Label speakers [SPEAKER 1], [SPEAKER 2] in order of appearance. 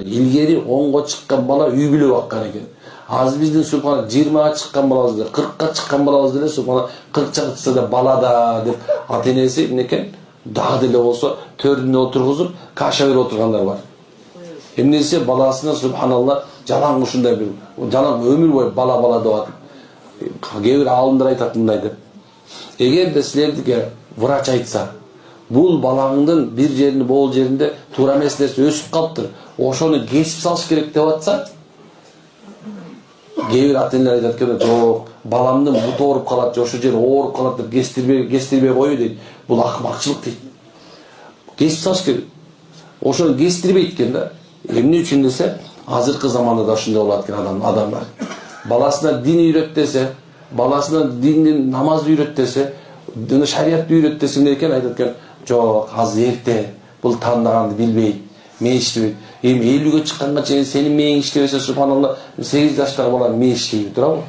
[SPEAKER 1] Ilgeri 10'ga çıkkan bala үй бүлө bakkan eкен. Az bizdin subhanallah 20'ga çıkkan balabız деле, 40'ga çıkkan balabız деле subhanallah 40 çıksa da balada dep ata-enesi neken daha деле olsa төрүнө oturguzup kaşa berip oturganlar var. Emnese balasına subhanallah jalan ушундай bir jalan ömür boyu bala деп атып. Кээ бир алымдар айтат мындай деп. Эгер де силердике врач айтса, бул балаңдын bir жеринде бол жеринде туура эмес нерсе өсүп калыптыр. Ошону кесип салыш керек деп атса, кээ бир ата-энелер айтат экен, жок, баламдын буту ооруп калат, ошо жер ооруп калат деп кестирбей кою дейт. Бул акмакчылык дейт. Кесип салыш керек. Ошону кестирбейт экен да. Эмне үчүн десе, азыркы заманда да ушундай болот экен адамдар. Баласына дин үйрөт десе, баласына диндин намазды үйрөт десе, шариятты үйрөт десе эмне экен айтат экен, жок, азыр эрте, бул тандаганды билбейт, мен иштебейт. Эми 50'ге чыкканга чейин сенин мээң иштебесе, субханалла, 8 жаштагы бала мен иштейби турабы?